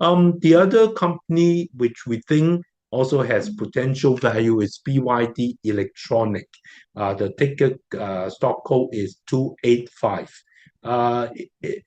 The other company which we think also has potential value is BYD Electronic. The ticker stock code is 285.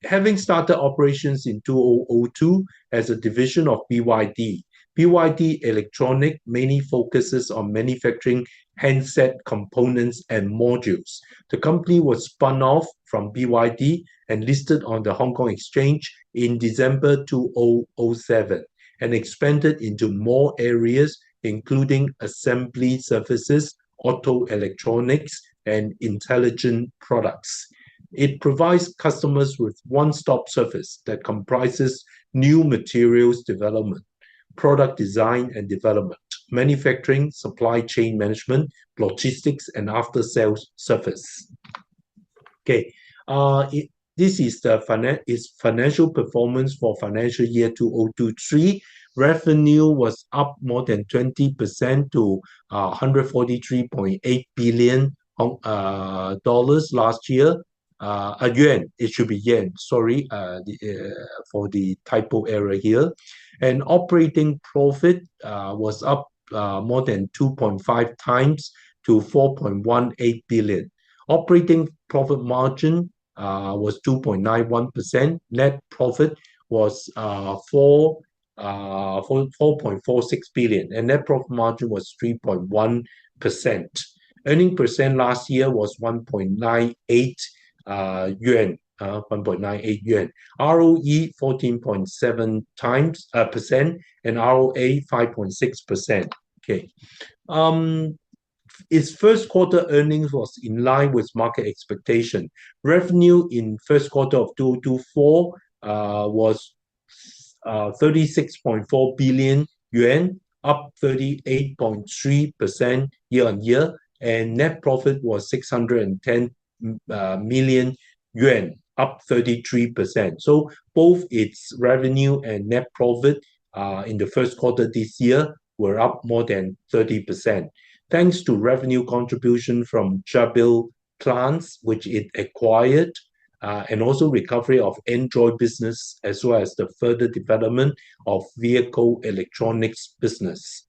Having started operations in 2002 as a division of BYD, BYD Electronic mainly focuses on manufacturing handset components and modules. The company was spun off from BYD and listed on the Hong Kong Exchange in December 2007 and expanded into more areas, including assembly services, auto electronics, and intelligent products. It provides customers with one-stop service that comprises new materials development, product design and development, manufacturing, supply chain management, logistics, and after-sales service. Okay, this is the financial performance for financial year 2023. Revenue was up more than 20% to 143.8 billion dollars last year. Yuan, it should be yen, sorry for the typo error here. And operating profit was up more than 2.5 times to 4.18 billion. Operating profit margin was 2.91%. Net profit was 4.46 billion, and net profit margin was 3.1%. Earning percent last year was 1.98 yuan, 1.98 yuan. ROE 14.7%, and ROA 5.6%. Okay. Its first quarter earnings was in line with market expectation. Revenue in first quarter of 2024 was 36.4 billion yuan, up 38.3% year-on-year, and net profit was 610 million yuan, up 33%. So both its revenue and net profit in the first quarter this year were up more than 30%. Thanks to revenue contribution from Jabil plants, which it acquired, and also recovery of Android business, as well as the further development of vehicle electronics business.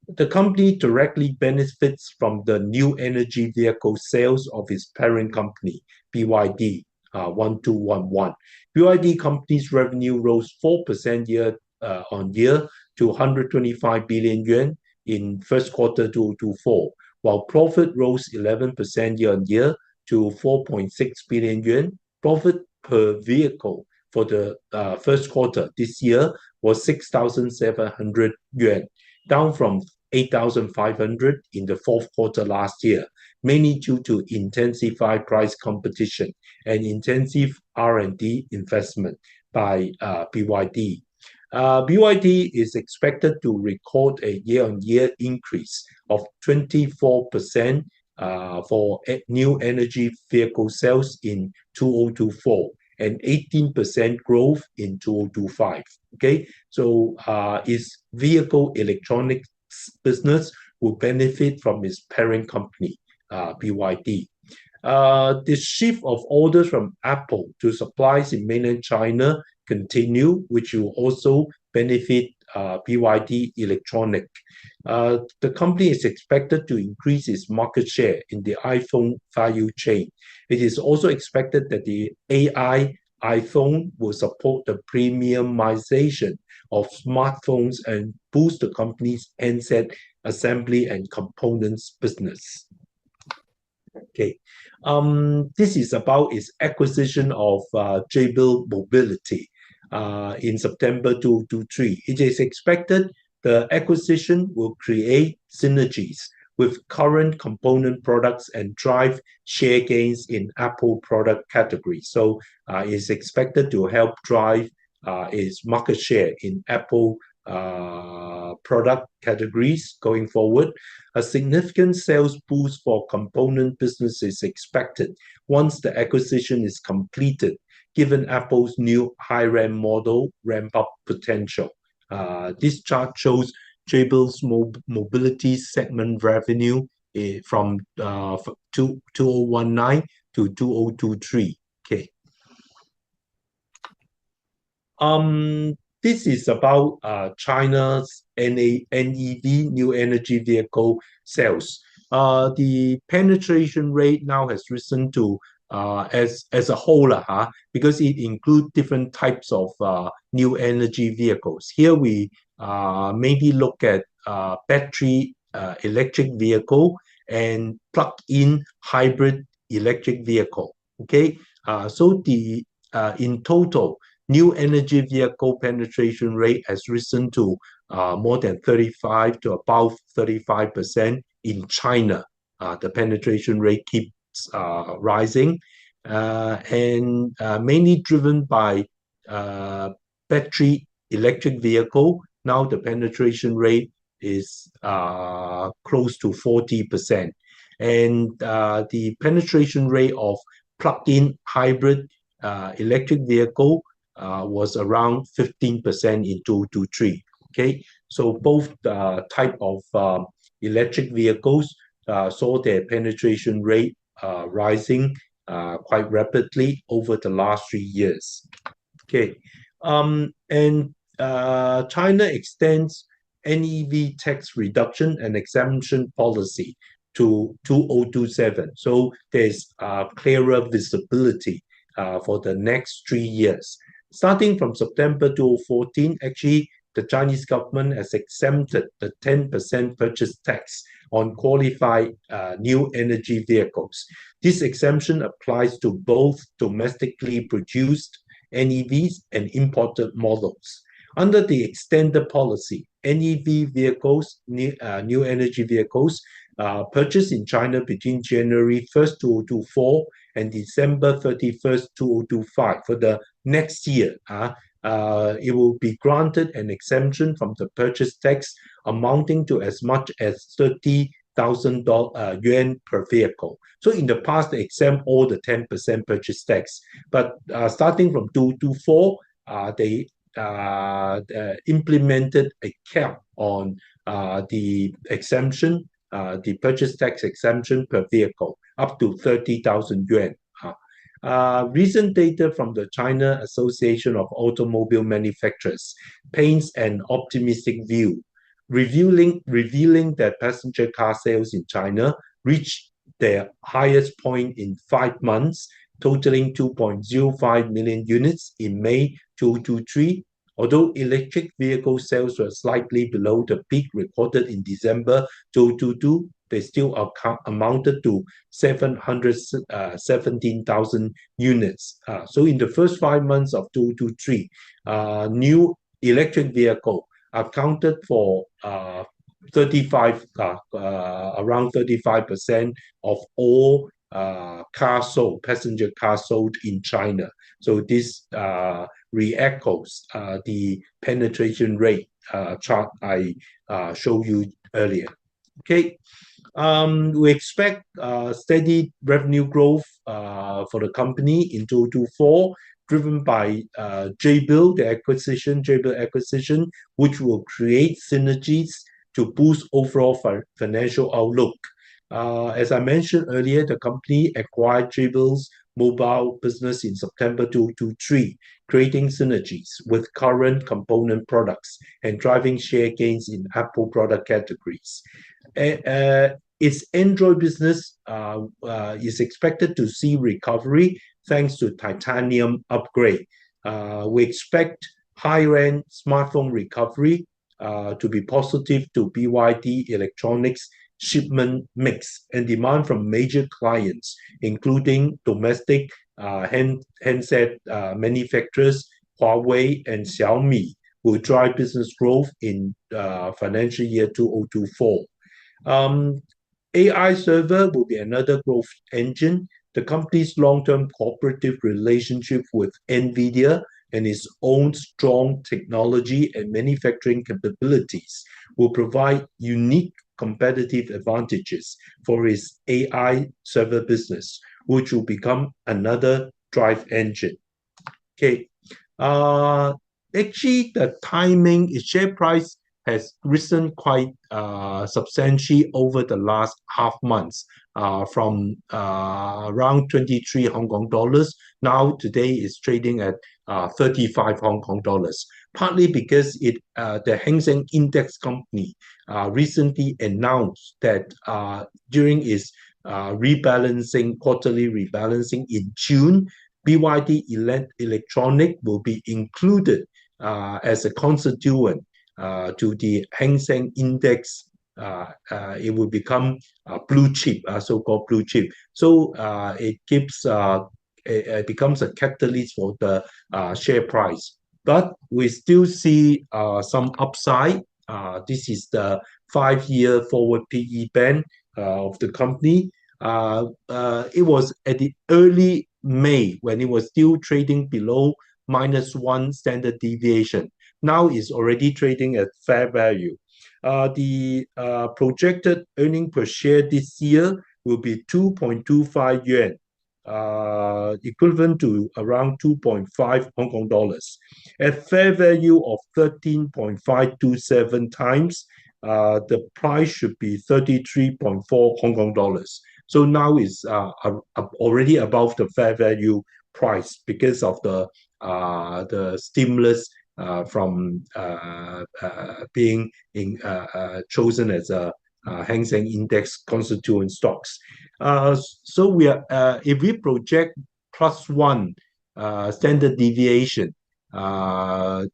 The company directly benefits from the new energy vehicle sales of its parent company, BYD 1211. BYD company's revenue rose 4% year-on-year to 125 billion yuan in first quarter 2024, while profit rose 11% year-on-year to 4.6 billion yuan. Profit per vehicle for the first quarter this year was 6,700 yuan, down from 8,500 in the fourth quarter last year, mainly due to intensified price competition and intensive R&D investment by BYD. BYD is expected to record a year-on-year increase of 24% for new energy vehicle sales in 2024 and 18% growth in 2025. Okay, so its vehicle electronics business will benefit from its parent company, BYD. The shift of orders from Apple to supplies in mainland China continue, which will also benefit BYD Electronic. The company is expected to increase its market share in the iPhone value chain. It is also expected that the AI iPhone will support the premiumization of smartphones and boost the company's handset assembly and components business. Okay, this is about its acquisition of Jabil Mobility in September 2023. It is expected the acquisition will create synergies with current component products and drive share gains in Apple product categories. So it's expected to help drive its market share in Apple product categories going forward. A significant sales boost for component business is expected once the acquisition is completed, given Apple's new high-end model ramp-up potential. This chart shows Jabil's mobility segment revenue from 2019 to 2023. Okay. this is about China's NEV, new energy vehicle sales. The penetration rate now has risen to as a whole, because it includes different types of new energy vehicles. Here we maybe look at battery electric vehicle and plug-in hybrid electric vehicle. Okay, so the in total, new energy vehicle penetration rate has risen to more than 35 to above 35% in China. The penetration rate keeps rising, and mainly driven by battery electric vehicle. Now the penetration rate is close to 40%, and the penetration rate of plug-in hybrid electric vehicle was around 15% in 2023. Okay, so both type of electric vehicles saw their penetration rate rising quite rapidly over the last 3 years. Okay, and China extends NEV tax reduction and exemption policy to 2027. So there's clearer visibility for the next 3 years. Starting from September 2014, actually, the Chinese government has exempted the 10% purchase tax on qualified new energy vehicles. This exemption applies to both domestically produced NEVs and imported models. Under the extended policy, NEV vehicles, new energy vehicles, purchased in China between January 1st, 2024 and December 31st, 2025 for the next year, it will be granted an exemption from the purchase tax amounting to as much as 30,000 yuan per vehicle. So in the past, they exempt all the 10% purchase tax, but starting from 2024, they implemented a cap on the exemption, the purchase tax exemption per vehicle, up to 30,000 yuan. Recent data from the China Association of Automobile Manufacturers paints an optimistic view, revealing that passenger car sales in China reached their highest point in 5 months, totaling 2.05 million units in May 2023. Although electric vehicle sales were slightly below the peak recorded in December 2022, they still amounted to 717,000 units. So in the first 5 months of 2023, new electric vehicle accounted for around 35% of all passenger cars sold in China. So this re-echoes the penetration rate chart I showed you earlier. Okay, we expect steady revenue growth for the company in 2024, driven by Jabil acquisition, which will create synergies to boost overall financial outlook. As I mentioned earlier, the company acquired Jabil's mobile business in September 2023, creating synergies with current component products and driving share gains in Apple product categories. Its Android business is expected to see recovery thanks to titanium upgrade. We expect high-end smartphone recovery to be positive to BYD electronics shipment mix, and demand from major clients, including domestic handset manufacturers, Huawei and Xiaomi, will drive business growth in financial year 2024. AI server will be another growth engine. The company's long-term cooperative relationship with NVIDIA and its own strong technology and manufacturing capabilities will provide unique competitive advantages for its AI server business, which will become another drive engine. Okay, actually the timing, its share price has risen quite substantially over the last half months, from around 23 Hong Kong dollars. Now today is trading at 35 Hong Kong dollars, partly because the Hang Seng Index Company recently announced that during its quarterly rebalancing in June, BYD Electronic will be included as a constituent to the Hang Seng Index. It will become blue chip, so-called blue chip. So it becomes a catalyst for the share price. But we still see some upside. This is the 5-year forward PE band of the company. It was at the early May when it was still trading below -1 standard deviation. Now it's already trading at fair value. The projected earning per share this year will be 2.25 yuan, equivalent to around 2.5 Hong Kong dollars. At fair value of 13.527 times, the price should be 33.4 Hong Kong dollars. So now it's already above the fair value price because of the stimulus from being chosen as a Hang Seng Index constituent stocks. So we are, if we project +1 standard deviation, around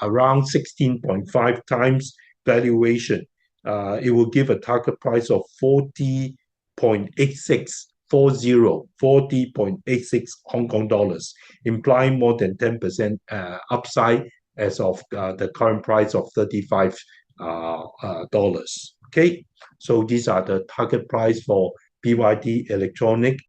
16.5 times valuation, it will give a target price of 40.86 Hong Kong dollars, implying more than 10% upside as of the current price of 35 dollars. Okay, so these are the target price for BYD Electronic